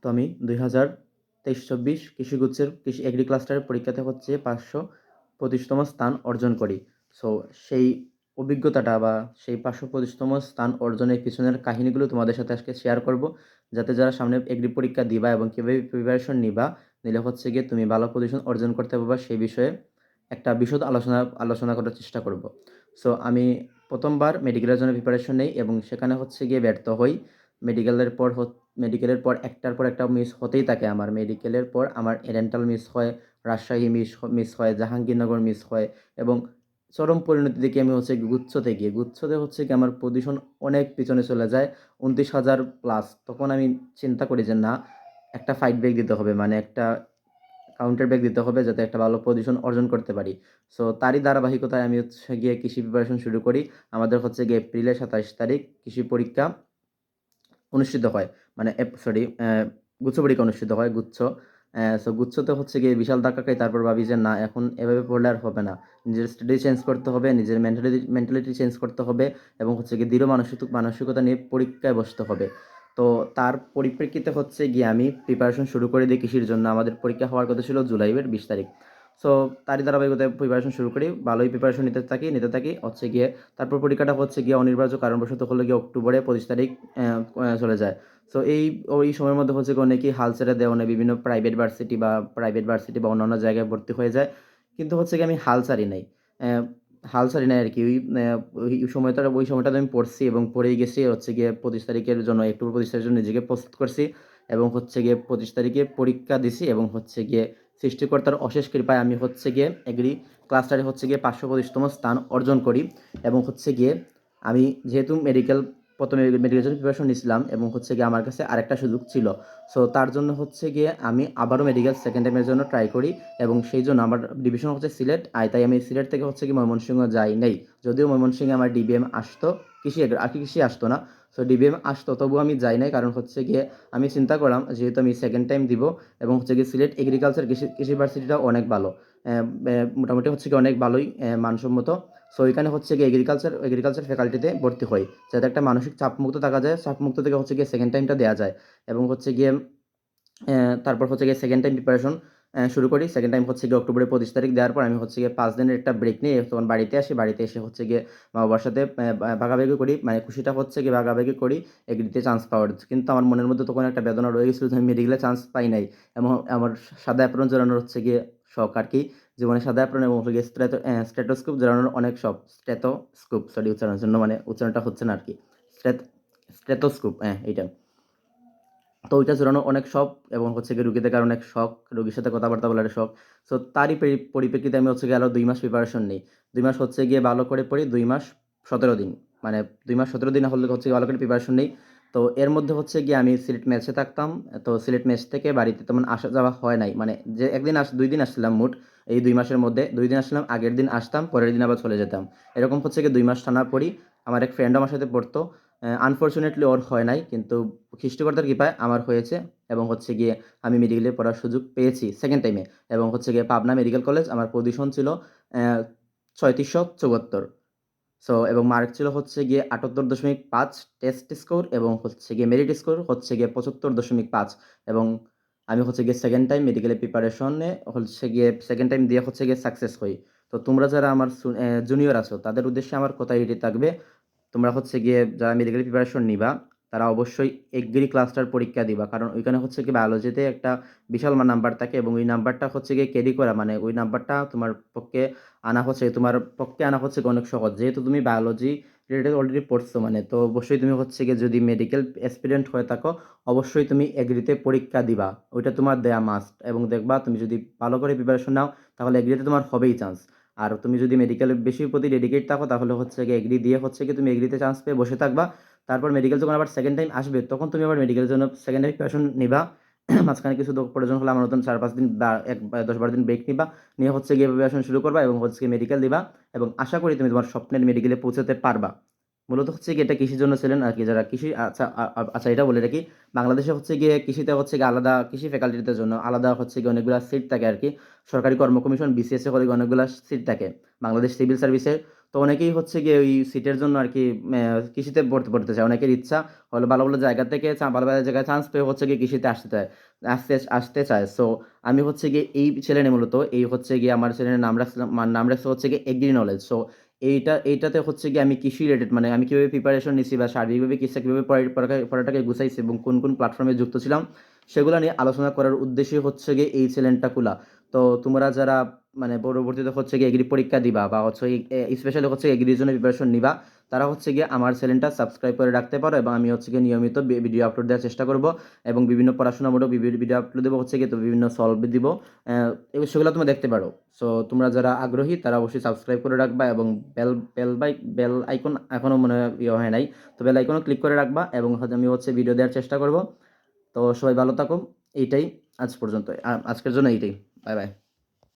তো আমি 2023-24 কৃষি এগ্রি ক্লাস্টারের পরীক্ষাতে হচ্ছে 525তম স্থান অর্জন করি। সো সেই অভিজ্ঞতাটা বা সেই 525তম স্থান অর্জনের পিছনের কাহিনীগুলো তোমাদের সাথে আজকে শেয়ার করব। যাতে যারা সামনে এগ্রি পরীক্ষা দিবা এবং কীভাবে প্রিপারেশন নিবা, নিলে হচ্ছে গিয়ে তুমি ভালো পজিশন অর্জন করতে পারবা সেই বিষয়ে একটা বিশদ আলোচনা করার চেষ্টা করব। সো আমি প্রথমবার মেডিকেলের জন্য প্রিপারেশন নেই এবং সেখানে হচ্ছে গিয়ে ব্যর্থ হই। মেডিকেলের পর মেডিকেলের পর একটার পর একটা মিস হতেই থাকে আমার। মেডিকেলের পর আমার ডেন্টাল মিস হয়, রাজশাহী মিস হয়, জাহাঙ্গীরনগর মিস হয় এবং চরম পরিণতি দেখি আমি হচ্ছে গুচ্ছতে হচ্ছে গিয়ে আমার পজিশন অনেক পিছনে চলে যায়, 29,000 প্লাস। তখন আমি চিন্তা করি যে না, একটা ফাইট ব্রেক দিতে হবে, মানে একটা কাউন্টার ব্রেক দিতে হবে যাতে একটা ভালো পজিশন অর্জন করতে পারি। সো তারই ধারাবাহিকতায় আমি হচ্ছে গিয়ে কৃষি প্রিপারেশন শুরু করি। আমাদের হচ্ছে গিয়ে এপ্রিলের 27 তারিখ কৃষি পরীক্ষা অনুষ্ঠিত হয়। মানে গুচ্ছ পরীক্ষা অনুষ্ঠিত হয়, গুচ্ছ। সো গুচ্ছতে হচ্ছে গিয়ে বিশাল ধাক্কা খাই। তারপর ভাবি যে না, এখন এভাবে পড়লে আর হবে না। নিজের স্টাডি চেঞ্জ করতে হবে, নিজের মেন্টালিটি চেঞ্জ করতে হবে এবং হচ্ছে গিয়ে দৃঢ় মানসিকতা নিয়ে পরীক্ষায় বসতে হবে। তো তার পরিপ্রেক্ষিতে হচ্ছে গিয়ে আমি প্রিপারেশন শুরু করে দিই কৃষির জন্য। আমাদের পরীক্ষা হওয়ার কথা ছিল জুলাইয়ের 20 তারিখ। সো তারই ধারাবাহিকতায় প্রিপারেশন শুরু করি। ভালোই প্রিপারেশন নিতে থাকি হচ্ছে গিয়ে তারপর পরীক্ষাটা হচ্ছে গিয়ে অনিবার্য কারণবশত হলো গিয়ে অক্টোবরে 25 তারিখ চলে যায়। সো ওই সময়ের মধ্যে হচ্ছে গিয়ে অনেকেই হাল ছেড়ে দেয়, অনেক বিভিন্ন প্রাইভেট ভার্সিটি বা অন্যান্য জায়গায় ভর্তি হয়ে যায়। কিন্তু হচ্ছে গিয়ে আমি হাল ছাড়ি নাই আরকি। ওই সময়টাতে আমি পড়ছি এবং পড়েই গেছি হচ্ছে গিয়ে 25 তারিখের জন্য, অক্টোবর 25 তারিখের জন্য নিজেকে প্রস্তুত করছি এবং হচ্ছে গিয়ে 25 তারিখে পরীক্ষা দিছি এবং হচ্ছে গিয়ে সৃষ্টিকর্তার অশেষ কৃপায় আমি হচ্ছে গিয়ে এগ্রি ক্লাস্টারে হচ্ছে গিয়ে 525তম স্থান অর্জন করি এবং হচ্ছে গিয়ে আমি যেহেতু প্রথমে মেডিকেলের জন্য প্রিপারেশন নিয়েছিলাম এবং হচ্ছে গিয়ে আমার কাছে আরেকটা সুযোগ ছিল। সো তার জন্য হচ্ছে গিয়ে আমি আবারও মেডিকেল সেকেন্ড টাইমের জন্য ট্রাই করি এবং সেই জন্য আমার ডিভিশন হচ্ছে সিলেট। তাই আমি সিলেট থেকে হচ্ছে গিয়ে ময়মনসিংহ যাই নাই। যদিও ময়মনসিংহে আমার ডিবিএম আসতো, কৃষি আসতো না। সো ডিবিএম আসতো, তবুও আমি যাই নাই। কারণ হচ্ছে গিয়ে আমি চিন্তা করলাম যেহেতু আমি সেকেন্ড টাইম দিব এবং হচ্ছে গিয়ে সিলেট এগ্রিকালচার কৃষি ভার্সিটিটা অনেক ভালো, মোটামুটি হচ্ছে গিয়ে অনেক ভালোই মানসম্মত। সো এখানে হচ্ছে গিয়ে এগ্রিকালচার ফ্যাকাল্টিতে ভর্তি হই, যাতে একটা মানসিক চাপমুক্ত থাকা যায়, চাপমুক্ত থেকে হচ্ছে গিয়ে সেকেন্ড টাইমটা দেওয়া যায় এবং হচ্ছে গিয়ে তারপর হচ্ছে গিয়ে সেকেন্ড টাইম প্রিপারেশন শুরু করি। সেকেন্ড টাইম হচ্ছে গিয়ে অক্টোবরের 25 তারিখ দেওয়ার পর আমি হচ্ছে গিয়ে 5 দিনের একটা ব্রেক নিয়ে তখন বাড়িতে আসি। বাড়িতে এসে হচ্ছে গিয়ে মা-বাবার সাথে ভাগাভাগি করি, মানে খুশিটা হচ্ছে গিয়ে ভাগাভাগি করি এগ্রিতে চান্স পাওয়ার। কিন্তু আমার মনের মধ্যে তখন একটা বেদনা রয়ে গেছিল যে আমি মেডিকেলে চান্স পাই নাই এবং আমার সাদা অ্যাপ্রন জড়ানোর হচ্ছে গিয়ে শখ আরকি। জীবনে সাদা অ্যাপ্রন এবং হচ্ছে গিয়ে স্টেথোস্কোপ জড়ানোর অনেক শখ। উচ্চারণের জন্য, মানে উচ্চারণটা হচ্ছে না আরকি। স্টেথ স্টেথোস্কোপ, এইটা। তো ওইটা জোরানো অনেক শখ এবং হচ্ছে গিয়ে রুগী দেখার অনেক শখ, রুগীর সাথে কথাবার্তা বলার শখ। সো তারই পরিপ্রেক্ষিতে আমি হচ্ছে গিয়ে আরো ২ মাস প্রিপারেশন নেই। ২ মাস হচ্ছে গিয়ে ভালো করে পড়ি, ২ মাস ১৭ দিন। মানে ২ মাস ১৭ দিন হলে হচ্ছে গিয়ে ভালো করে প্রিপারেশন নেই। তো এর মধ্যে হচ্ছে গিয়ে আমি সিলেট মেসে থাকতাম। তো সিলেট মেস থেকে বাড়িতে তেমন আসা যাওয়া হয় নাই। মানে যে ২ দিন আসছিলাম মোট এই ২ মাসের মধ্যে। ২ দিন আসলাম, আগের দিন আসতাম, পরের দিন আবার চলে যেতাম। এরকম হচ্ছে গিয়ে ২ মাস টানা পড়ি। আমার এক ফ্রেন্ড আমার সাথে পড়তো। আনফরচুনেটলি ওর হয় নাই, কিন্তু সৃষ্টিকর্তার কৃপায় আমার হয়েছে এবং হচ্ছে গিয়ে আমি মেডিকেলে পড়ার সুযোগ পেয়েছি সেকেন্ড টাইমে এবং হচ্ছে গিয়ে পাবনা মেডিকেল কলেজ। আমার পজিশন ছিল ৩৬৭৪। সো এবং মার্ক ছিল হচ্ছে গিয়ে ৭৮.৫ টেস্ট স্কোর এবং হচ্ছে গিয়ে মেরিট স্কোর হচ্ছে গিয়ে ৭৫.৫ এবং আমি হচ্ছে গিয়ে সেকেন্ড টাইম মেডিকেলের প্রিপারেশনে হচ্ছে গিয়ে সেকেন্ড টাইম দিয়ে হচ্ছে গিয়ে সাকসেস হই। তো তোমরা যারা আমার জুনিয়র আছো তাদের উদ্দেশ্যে আমার কথা এটি থাকবে, তোমরা হচ্ছে গিয়ে যারা মেডিকেল প্রিপারেশন নিবা তারা অবশ্যই এগ্রি ক্লাস্টার পরীক্ষা দিবা। কারণ ওইখানে হচ্ছে গিয়ে বায়োলজিতে একটা বিশাল নাম্বার থাকে এবং ওই নাম্বারটা হচ্ছে গিয়ে ক্যারি করা, মানে ওই নাম্বারটা তোমার পক্ষে আনা হচ্ছে গিয়ে অনেক সহজ। যেহেতু তুমি বায়োলজি রিলেটেড অলরেডি পড়ছো, মানে তো অবশ্যই তুমি হচ্ছে গিয়ে যদি মেডিকেল অ্যাসপিরেন্ট হয়ে থাকো অবশ্যই তুমি এগ্রিতে পরীক্ষা দিবা। ওইটা তোমার দেয়া মাস্ট এবং দেখবা তুমি যদি ভালো করে প্রিপারেশন নাও তাহলে এগ্রিতে তোমার হবেই চান্স। আর তুমি যদি মেডিকেলের বেশির প্রতি ডেডিকেট থাকো তাহলে হচ্ছে গিয়ে এগ্রি দিয়ে হচ্ছে গিয়ে তুমি এগ্রিতে চান্স পেয়ে বসে থাকবা। তারপর মেডিকেল যখন আবার সেকেন্ড টাইম আসবে তখন তুমি আবার মেডিকেলের জন্য সেকেন্ড টাইম প্রিপারেশন নিবা। মাঝখানে কিছু প্রয়োজন হলে আমার মতন ৪-৫ দিন বা ১০-১২ দিন ব্রেক নিবা, নিয়ে হচ্ছে গিয়ে প্রিপারেশন শুরু করবা এবং হচ্ছে গিয়ে মেডিকেল দিবা এবং আশা করি তুমি তোমার স্বপ্নের মেডিকেলে পৌঁছাতে পারবা। মূলত হচ্ছে গিয়ে এটা কৃষির জন্য ছিলেন আরকি, যারা কৃষি আচ্ছা এটা বলে রাখি, বাংলাদেশে হচ্ছে গিয়ে কৃষিতে হচ্ছে গিয়ে আলাদা কৃষি ফ্যাকাল্টিদের জন্য আলাদা হচ্ছে গিয়ে অনেকগুলা সিট থাকে আরকি। সরকারি কর্ম কমিশন BCS এ করে অনেকগুলা সিট থাকে বাংলাদেশ সিভিল সার্ভিসের। তো অনেকেই হচ্ছে গিয়ে ওই সিটের জন্য আর কি কৃষিতে পড়তে চায়। অনেকের ইচ্ছা হলো ভালো ভালো জায়গা থেকে ভালো ভালো জায়গায় চান্স পেয়ে হচ্ছে গিয়ে কৃষিতে আসতে চায়। সো আমি হচ্ছে গিয়ে এই চ্যানেলে মূলত এই হচ্ছে গিয়ে আমার চ্যানেলের নাম রাখছে হচ্ছে গিয়ে এগ্রি নলেজ। সো এইটাতে হচ্ছে গিয়ে আমি কৃষি রিলেটেড মানে আমি কিভাবে প্রিপারেশন নিছি বা শারীরিকভাবে কিভাবে পড়াটাকে গুছাইছি এবং কোন প্ল্যাটফর্মে যুক্ত ছিলাম সেগুলো নিয়ে আলোচনা করার উদ্দেশ্যই হচ্ছে গিয়ে এই চ্যানেলটা খোলা। তো তোমরা যারা মানে পরবর্তীতে হচ্ছে গিয়ে এগ্রি পরীক্ষা দিবা বা হচ্ছে স্পেশালি হচ্ছে এগ্রির জন্য প্রিপারেশন নিবা, তারা হচ্ছে গিয়ে আমার চ্যানেলটা সাবস্ক্রাইব করে রাখতে পারো এবং আমি হচ্ছে গিয়ে নিয়মিত ভিডিও আপলোড দেওয়ার চেষ্টা করব এবং বিভিন্ন পড়াশোনামূলক ভিডিও আপলোড দেবো হচ্ছে গিয়ে, তো বিভিন্ন সলভ দিব সেগুলো তোমরা দেখতে পারো। সো তোমরা যারা আগ্রহী তারা অবশ্যই সাবস্ক্রাইব করে রাখবা এবং বেল আইকন এখনও মনে হয় হয় নাই, তো বেল আইকনও ক্লিক করে রাখবা এবং আমি হচ্ছে ভিডিও দেওয়ার চেষ্টা করব। তো সবাই ভালো থাকো। এইটাই আজ পর্যন্ত, আজকের জন্য এইটাই। Bye bye.